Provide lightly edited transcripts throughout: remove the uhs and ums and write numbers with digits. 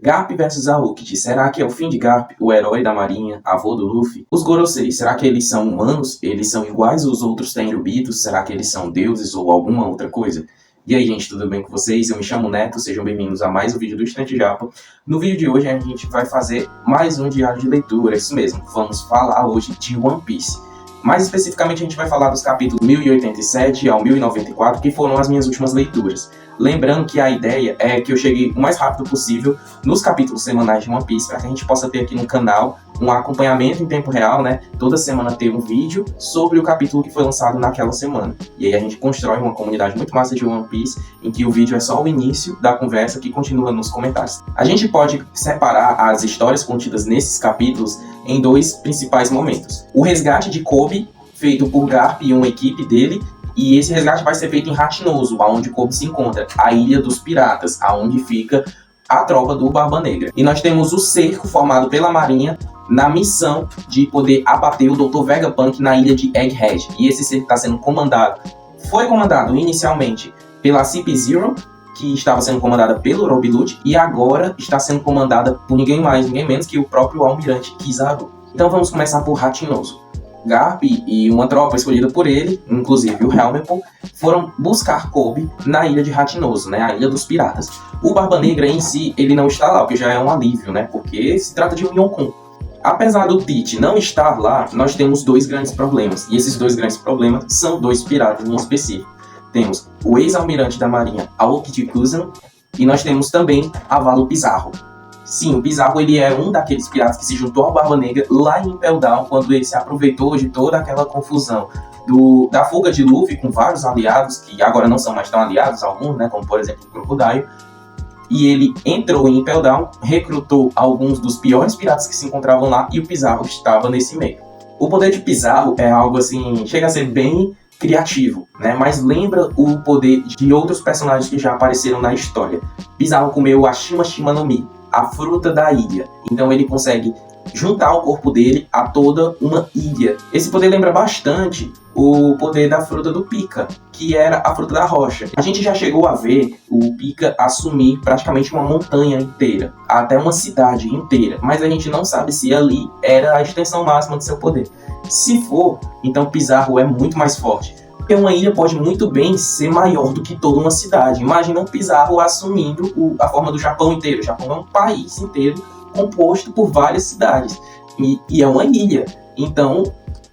Garp vs Aokiji. Será que é o fim de Garp, o herói da marinha, avô do Luffy? Os Gorosei, será que eles são humanos? Eles são iguais aos outros Tenryubitos? Será que eles são deuses ou alguma outra coisa? E aí, gente, tudo bem com vocês? Eu me chamo Neto, sejam bem-vindos a mais um vídeo do Estante Japa. No vídeo de hoje a gente vai fazer mais um diário de leitura, isso mesmo. Vamos falar hoje de One Piece. Mais especificamente a gente vai falar dos capítulos 1087 ao 1094, que foram as minhas últimas leituras. Lembrando que a ideia é que eu chegue o mais rápido possível nos capítulos semanais de One Piece, para que a gente possa ter aqui no canal um acompanhamento em tempo real, né? Toda semana ter um vídeo sobre o capítulo que foi lançado naquela semana. E aí a gente constrói uma comunidade muito massa de One Piece, em que o vídeo é só o início da conversa que continua nos comentários. A gente pode separar as histórias contidas nesses capítulos em dois principais momentos. O resgate de Koby, feito por Garp e uma equipe dele, e esse resgate vai ser feito em Hatinoso, onde Koby se encontra, a Ilha dos Piratas, aonde fica a tropa do Barba Negra. E nós temos o cerco formado pela Marinha na missão de poder abater o Dr. Vegapunk na ilha de Egghead. E esse cerco está sendo foi comandado inicialmente pela CP0, que estava sendo comandada pelo Rob Lute, e agora está sendo comandada por ninguém mais, ninguém menos que o próprio almirante Kizaru. Então vamos começar por Hatinoso. Garp e uma tropa escolhida por ele, inclusive o Helmepol, foram buscar Koby na ilha de Hatinoso, né, a ilha dos piratas. O Barba Negra em si, ele não está lá, o que já é um alívio, né, porque se trata de um Yonkou. Apesar do Tite não estar lá, nós temos dois grandes problemas, e esses dois grandes problemas são dois piratas em específico. Temos o ex-almirante da marinha Aokiji Kuzan, e nós temos também Avalo Pizarro. Sim, o Pizarro ele é um daqueles piratas que se juntou ao Barba Negra lá em Impel Down, quando ele se aproveitou de toda aquela confusão da fuga de Luffy com vários aliados, que agora não são mais tão aliados, alguns, né, como por exemplo o Crocodile. E ele entrou em Impel Down, recrutou alguns dos piores piratas que se encontravam lá, e o Pizarro estava nesse meio. O poder de Pizarro é algo assim, chega a ser bem criativo, né? Mas lembra o poder de outros personagens que já apareceram na história. Pizarro comeu a Shima Shima no Mi, a fruta da ilha. Então ele consegue juntar o corpo dele a toda uma ilha. Esse poder lembra bastante o poder da fruta do Pika, que era a fruta da rocha. A gente já chegou a ver o Pika assumir praticamente uma montanha inteira, até uma cidade inteira, mas a gente não sabe se ali era a extensão máxima do seu poder. Se for, então Pizarro é muito mais forte. Porque uma ilha pode muito bem ser maior do que toda uma cidade. Imagina um Pizarro assumindo a forma do Japão inteiro. O Japão é um país inteiro composto por várias cidades. E é uma ilha. Então,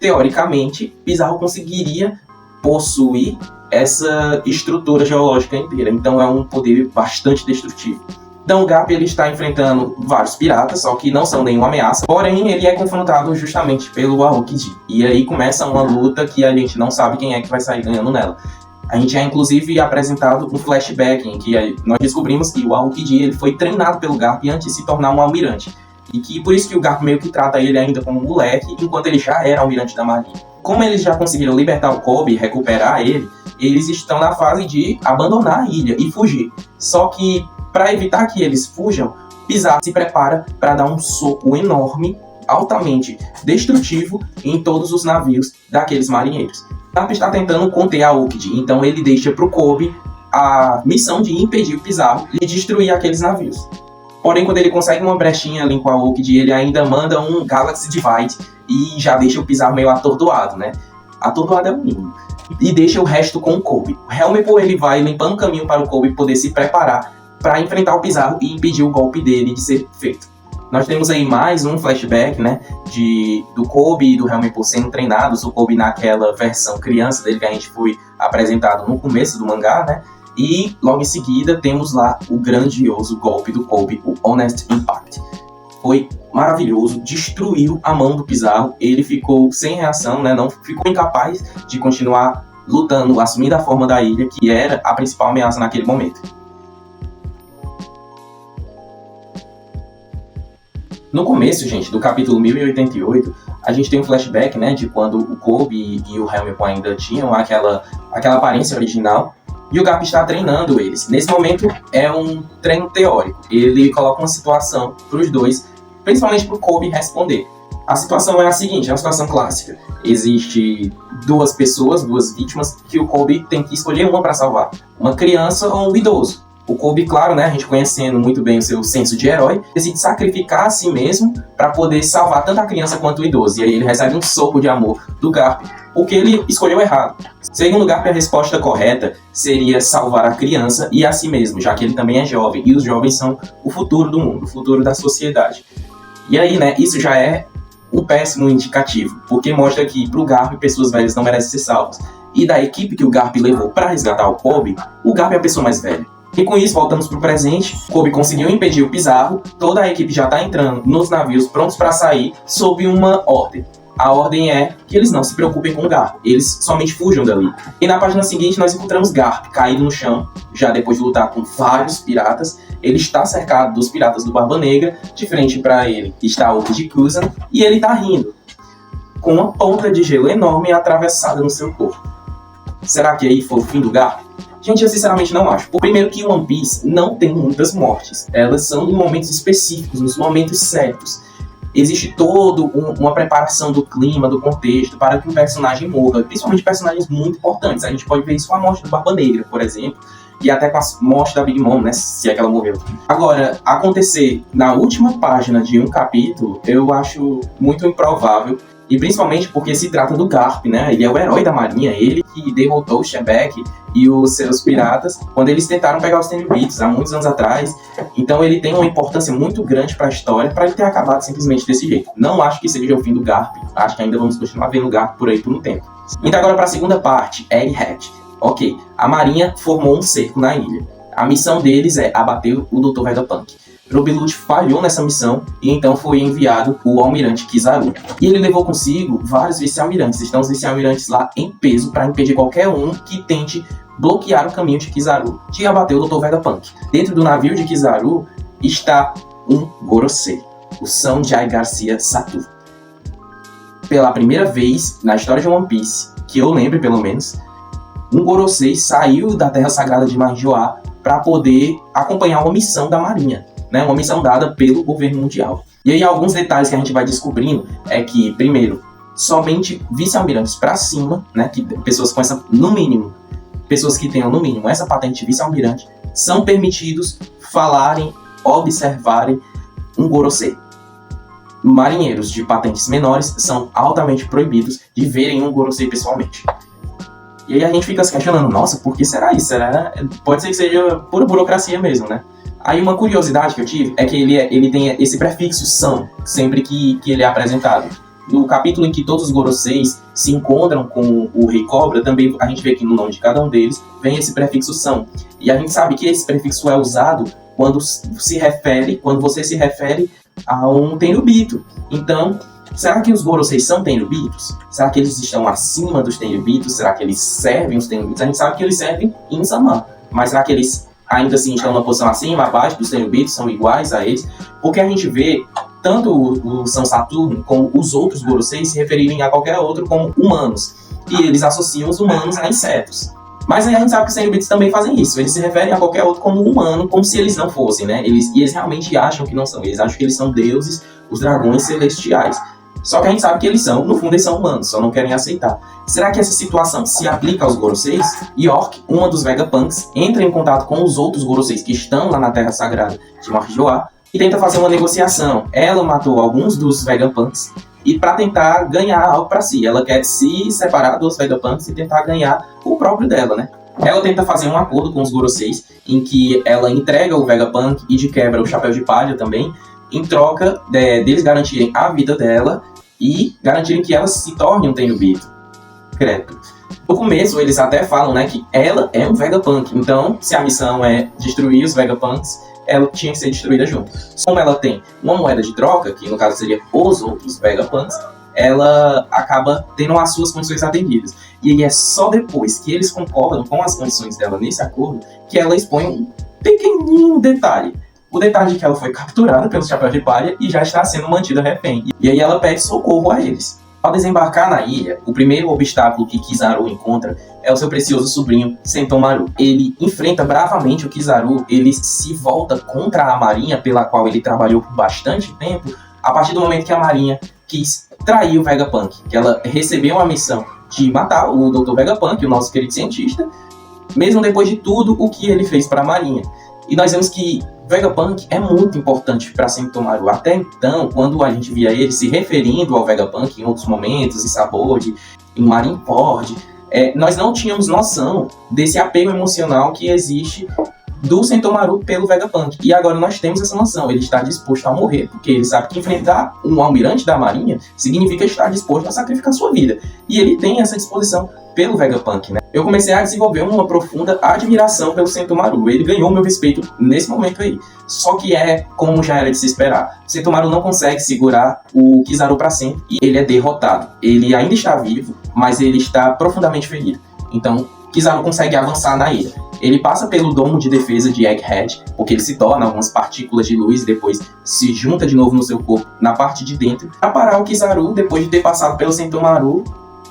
teoricamente, Pizarro conseguiria possuir essa estrutura geológica inteira. Então é um poder bastante destrutivo. Então o Garp ele está enfrentando vários piratas, só que não são nenhuma ameaça. Porém, ele é confrontado justamente pelo Aokiji. E aí começa uma luta que a gente não sabe quem é que vai sair ganhando nela. A gente é inclusive apresentado um flashback em que nós descobrimos que o Aokiji ele foi treinado pelo Garp antes de se tornar um almirante. E que por isso que o Garp meio que trata ele ainda como um moleque, enquanto ele já era almirante da marinha. Como eles já conseguiram libertar o Koby e recuperar ele, eles estão na fase de abandonar a ilha e fugir. Só que para evitar que eles fujam, Pizarro se prepara para dar um soco enorme, altamente destrutivo em todos os navios daqueles marinheiros. Garp está tentando conter a Aokiji, então ele deixa para o Koby a missão de impedir o Pizarro de destruir aqueles navios. Porém, quando ele consegue uma brechinha ali com a Aokiji, ele ainda manda um Galaxy Divide e já deixa o Pizarro meio atordoado, né? Atordoado é o mínimo. E deixa o resto com o Koby. O Helmepol ele vai limpando o caminho para o Koby poder se preparar para enfrentar o Pizarro e impedir o golpe dele de ser feito. Nós temos aí mais um flashback, né, do Koby e do Helmepol sendo treinados, o Koby naquela versão criança dele que a gente foi apresentado no começo do mangá, né, e logo em seguida temos lá o grandioso golpe do Koby, o Honest Impact. Foi maravilhoso, destruiu a mão do Pizarro, ele ficou sem reação, né, não ficou incapaz de continuar lutando, assumindo a forma da ilha, que era a principal ameaça naquele momento. No começo, gente, do capítulo 1088, a gente tem um flashback, né, de quando o Koby e o Helmepol ainda tinham aquela aparência original, e o Garp está treinando eles. Nesse momento, é um treino teórico. Ele coloca uma situação para os dois, principalmente para o Koby responder. A situação é a seguinte, é uma situação clássica. Existe duas pessoas, duas vítimas, que o Koby tem que escolher uma para salvar. Uma criança ou um idoso. O Kobe, claro, né, a gente conhecendo muito bem o seu senso de herói, decide sacrificar a si mesmo para poder salvar tanto a criança quanto o idoso. E aí ele recebe um soco de amor do Garp, porque ele escolheu errado. Segundo o Garp, a resposta correta seria salvar a criança e a si mesmo, já que ele também é jovem, e os jovens são o futuro do mundo, o futuro da sociedade. E aí, né, isso já é um péssimo indicativo, porque mostra que pro Garp pessoas velhas não merecem ser salvas. E da equipe que o Garp levou para resgatar o Kobe, o Garp é a pessoa mais velha. E com isso, voltamos pro presente. Kobe conseguiu impedir o Pizarro. Toda a equipe já tá entrando nos navios prontos para sair sob uma ordem. A ordem é que eles não se preocupem com o Garp, eles somente fujam dali. E na página seguinte nós encontramos Garp caído no chão, já depois de lutar com vários piratas. Ele está cercado dos piratas do Barba Negra. De frente para ele está o Kid Kuzan e ele tá rindo, com uma ponta de gelo enorme atravessada no seu corpo. Será que aí foi o fim do Garp? Gente, eu sinceramente não acho. Primeiro que One Piece não tem muitas mortes. Elas são em momentos específicos, nos momentos certos. Existe toda uma preparação do clima, do contexto, para que um personagem morra. Principalmente personagens muito importantes. A gente pode ver isso com a morte do Barba Negra, por exemplo. E até com a morte da Big Mom, né? Se é que ela morreu. Agora, acontecer na última página de um capítulo, eu acho muito improvável. E principalmente porque se trata do Garp, né? Ele é o herói da marinha, ele que derrotou o Shebeck e os seus piratas quando eles tentaram pegar os Tenryubits há muitos anos atrás. Então ele tem uma importância muito grande para a história, para ele ter acabado simplesmente desse jeito. Não acho que seja o fim do Garp, acho que ainda vamos continuar vendo o Garp por aí por um tempo. Então agora para a segunda parte, Egghead. Ok, a marinha formou um cerco na ilha. A missão deles é abater o Dr. Vegapunk. Rob Lute falhou nessa missão e então foi enviado o almirante Kizaru. E ele levou consigo vários vice-almirantes. Estão os vice-almirantes lá em peso para impedir qualquer um que tente bloquear o caminho de Kizaru de abater o Dr. Vegapunk. Dentro do navio de Kizaru está um Gorosei, o Sanjay Garcia Sato. Pela primeira vez na história de One Piece, que eu lembre pelo menos, um Gorosei saiu da Terra Sagrada de Manjiwa para poder acompanhar uma missão da Marinha. Né, uma missão dada pelo governo mundial. E aí alguns detalhes que a gente vai descobrindo é que, primeiro, somente vice-almirantes para cima, né, que pessoas com essa, no mínimo, pessoas que tenham no mínimo essa patente de vice-almirante, são permitidos falarem, observarem um Gorosei. Marinheiros de patentes menores são altamente proibidos de verem um Gorosei pessoalmente. E aí a gente fica se questionando, nossa, por que será isso? Pode ser que seja pura burocracia mesmo, né? Aí uma curiosidade que eu tive é que ele tem esse prefixo são, sempre que ele é apresentado. No capítulo em que todos os Goroseis se encontram com o Rei Cobra, também a gente vê que no nome de cada um deles vem esse prefixo são. E a gente sabe que esse prefixo é usado quando você se refere a um Tenryubito. Então, será que os Goroseis são Tenryubitos? Será que eles estão acima dos Tenryubitos? Será que eles servem os Tenryubitos? A gente sabe que eles servem em Sama, mas será que eles ainda assim estão numa posição acima, abaixo dos Tenryubitos, são iguais a eles? Porque a gente vê tanto o São Saturno como os outros Goroseis se referirem a qualquer outro como humanos. E eles associam os humanos a insetos. Mas aí a gente sabe que os Tenryubitos também fazem isso. Eles se referem a qualquer outro como humano, como se eles não fossem, né? Eles realmente acham que não são. Eles acham que eles são deuses, os dragões celestiais. Só que a gente sabe que eles são, no fundo eles são humanos, só não querem aceitar. Será que essa situação se aplica aos Goroseis? York, uma dos Vegapunks, entra em contato com os outros Goroseis que estão lá na Terra Sagrada de Manjiwa e tenta fazer uma negociação. Ela matou alguns dos Vegapunks e para tentar ganhar algo para si. Ela quer se separar dos Vegapunks e tentar ganhar o próprio dela, né? Ela tenta fazer um acordo com os Goroseis em que ela entrega o Vegapunk e de quebra o Chapéu de Palha também, em troca deles garantirem a vida dela e garantirem que ela se torne um Tenryubito. No começo, eles até falam, né, que ela é um Vegapunk. Então, se a missão é destruir os Vegapunks, ela tinha que ser destruída junto. Como ela tem uma moeda de troca, que no caso seria os outros Vegapunks, ela acaba tendo as suas condições atendidas. E aí é só depois que eles concordam com as condições dela nesse acordo que ela expõe um pequenininho detalhe. O detalhe de que ela foi capturada pelo Chapéu de Palha e já está sendo mantida refém. E aí ela pede socorro a eles. Ao desembarcar na ilha, o primeiro obstáculo que Kizaru encontra é o seu precioso sobrinho, Sentomaru. Ele enfrenta bravamente o Kizaru, ele se volta contra a marinha pela qual ele trabalhou por bastante tempo, a partir do momento que a marinha quis trair o Vegapunk, que ela recebeu a missão de matar o Dr. Vegapunk, o nosso querido cientista, mesmo depois de tudo o que ele fez para a marinha. E nós vemos que Vegapunk é muito importante para Sentomaru. Até então, quando a gente via ele se referindo ao Vegapunk em outros momentos, em Sabold, em Marineford, nós não tínhamos noção desse apego emocional que existe do Sentomaru pelo Vegapunk. E agora nós temos essa noção. Ele está disposto a morrer, porque ele sabe que enfrentar um almirante da marinha significa estar disposto a sacrificar sua vida. E ele tem essa disposição pelo Vegapunk, né? Eu comecei a desenvolver uma profunda admiração pelo Sentomaru. Ele ganhou meu respeito nesse momento aí. Só que como já era de se esperar. O Sentomaru não consegue segurar o Kizaru para sempre e ele é derrotado. Ele ainda está vivo, mas ele está profundamente ferido. Então, Kizaru consegue avançar na ilha. Ele passa pelo domo de defesa de Egghead, porque ele se torna algumas partículas de luz e depois se junta de novo no seu corpo, na parte de dentro. Para parar o Kizaru, depois de ter passado pelo Sentomaru,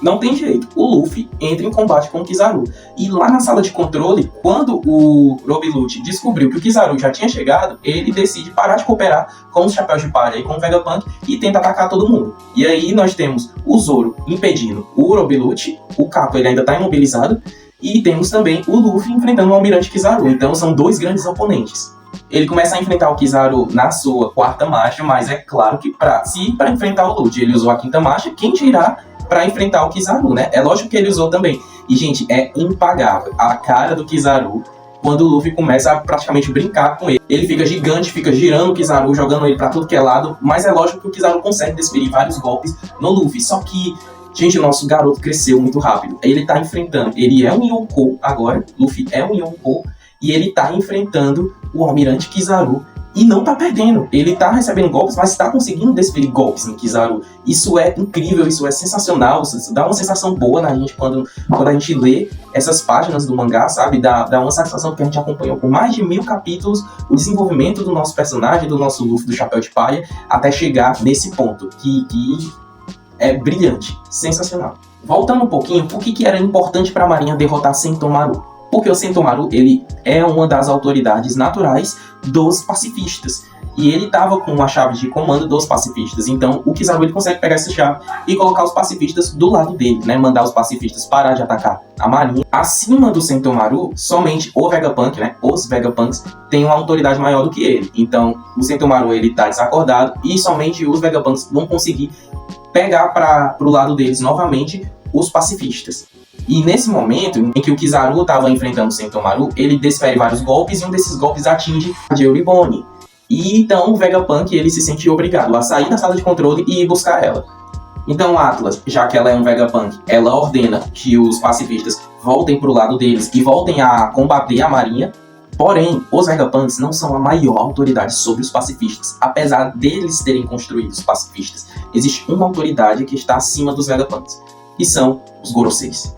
não tem jeito. O Luffy entra em combate com o Kizaru. E lá na sala de controle, quando o Rob Lucci descobriu que o Kizaru já tinha chegado, ele decide parar de cooperar com os Chapéus de Palha e com o Vegapunk e tenta atacar todo mundo. E aí nós temos o Zoro impedindo o Rob Lucci, o Capo ele ainda está imobilizado, e temos também o Luffy enfrentando o Almirante Kizaru. Então são dois grandes oponentes. Ele começa a enfrentar o Kizaru na sua quarta marcha, mas é claro que para enfrentar o Luffy ele usou a quinta marcha, quem dirá para enfrentar o Kizaru, né? É lógico que ele usou também. E, gente, é impagável a cara do Kizaru quando o Luffy começa a praticamente brincar com ele. Ele fica gigante, fica girando o Kizaru, jogando ele para tudo que é lado, mas é lógico que o Kizaru consegue desferir vários golpes no Luffy. Só que, gente, o nosso garoto cresceu muito rápido. Ele tá enfrentando, ele é um Yonkou agora, Luffy é um Yonkou, e ele tá enfrentando o Almirante Kizaru e não tá perdendo. Ele tá recebendo golpes, mas tá conseguindo desferir golpes no Kizaru. Isso é incrível, isso é sensacional, isso dá uma sensação boa na gente quando a gente lê essas páginas do mangá, sabe? Dá uma satisfação porque a gente acompanhou por mais de 1000 capítulos o desenvolvimento do nosso personagem, do nosso Luffy do Chapéu de Palha, até chegar nesse ponto, que é brilhante, sensacional. Voltando um pouquinho, por que era importante para a Marinha derrotar Sentomaru? Porque o Sentomaru, ele é uma das autoridades naturais dos pacifistas. E ele estava com a chave de comando dos pacifistas. Então, o Kizaru ele consegue pegar essa chave e colocar os pacifistas do lado dele, né? Mandar os pacifistas parar de atacar a Marinha. Acima do Sentomaru, somente o Vegapunk, né? Os Vegapunks têm uma autoridade maior do que ele. Então, o Sentomaru, ele tá desacordado e somente os Vegapunks vão conseguir pegar para o lado deles novamente os pacifistas. E nesse momento em que o Kizaru estava enfrentando o Sentomaru, ele desfere vários golpes e um desses golpes atinge a Jerry. E então o Vegapunk ele se sente obrigado a sair da sala de controle e ir buscar ela. Então Atlas, já que ela é um Vegapunk, ela ordena que os pacifistas voltem para o lado deles e voltem a combater a Marinha. Porém, os Vegapunks não são a maior autoridade sobre os pacifistas. Apesar deles terem construído os pacifistas, existe uma autoridade que está acima dos Vegapunks, que são os Goroseis.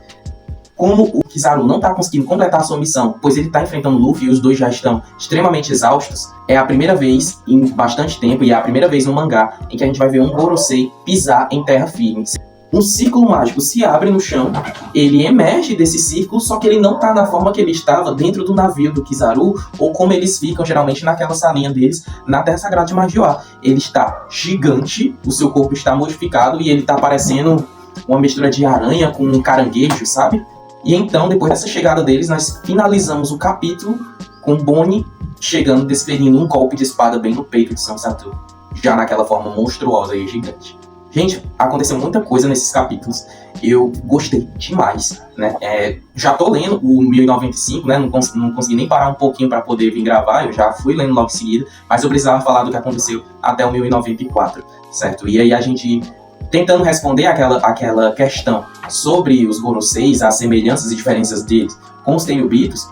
Como o Kizaru não está conseguindo completar a sua missão, pois ele está enfrentando o Luffy e os dois já estão extremamente exaustos, é a primeira vez em bastante tempo, e é a primeira vez no mangá, em que a gente vai ver um Gorosei pisar em terra firme. Um círculo mágico se abre no chão, ele emerge desse círculo, só que ele não está na forma que ele estava dentro do navio do Kizaru, ou como eles ficam geralmente naquela salinha deles na Terra Sagrada de Magioá. Ele está gigante, o seu corpo está modificado e ele está parecendo uma mistura de aranha com um caranguejo, sabe? E então, depois dessa chegada deles, nós finalizamos o capítulo com Bonnie chegando, desferindo um golpe de espada bem no peito de São Saturno, já naquela forma monstruosa e gigante. Gente, aconteceu muita coisa nesses capítulos, eu gostei demais, né? Já tô lendo o 1095, né? Não consegui nem parar um pouquinho para poder vir gravar, eu já fui lendo logo em seguida, mas eu precisava falar do que aconteceu até o 1094, certo? E aí a gente tentando responder aquela questão sobre os Goroseis, as semelhanças e diferenças deles com os Tenryubitos,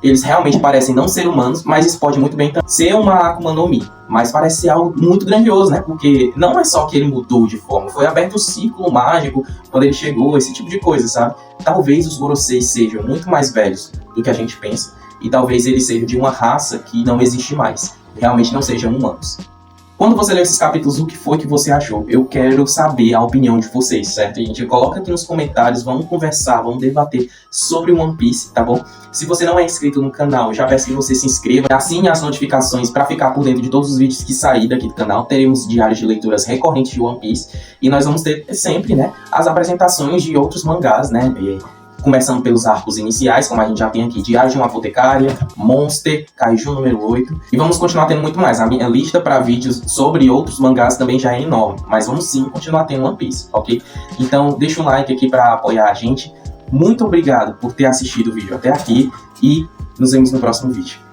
eles realmente parecem não ser humanos, mas isso pode muito bem ser uma Akuma no Mi. Mas parece ser algo muito grandioso, né? Porque não é só que ele mudou de forma, foi aberto o ciclo mágico quando ele chegou, esse tipo de coisa, sabe? Talvez os Goroseis sejam muito mais velhos do que a gente pensa, e talvez eles sejam de uma raça que não existe mais, realmente não sejam humanos. Quando você leu esses capítulos, o que foi que você achou? Eu quero saber a opinião de vocês, certo, gente? Coloca aqui nos comentários, vamos conversar, vamos debater sobre One Piece, tá bom? Se você não é inscrito no canal, já peço que você se inscreva, assine as notificações para ficar por dentro de todos os vídeos que saírem daqui do canal. Teremos diários de leituras recorrentes de One Piece e nós vamos ter sempre, né, as apresentações de outros mangás, né? começando pelos arcos iniciais, como a gente já tem aqui, Diário de uma Apotecária, Monster, Kaiju número 8, e vamos continuar tendo muito mais. A minha lista para vídeos sobre outros mangás também já é enorme, mas vamos sim continuar tendo One Piece, ok? Então deixa um like aqui para apoiar a gente. Muito obrigado por ter assistido o vídeo até aqui e nos vemos no próximo vídeo.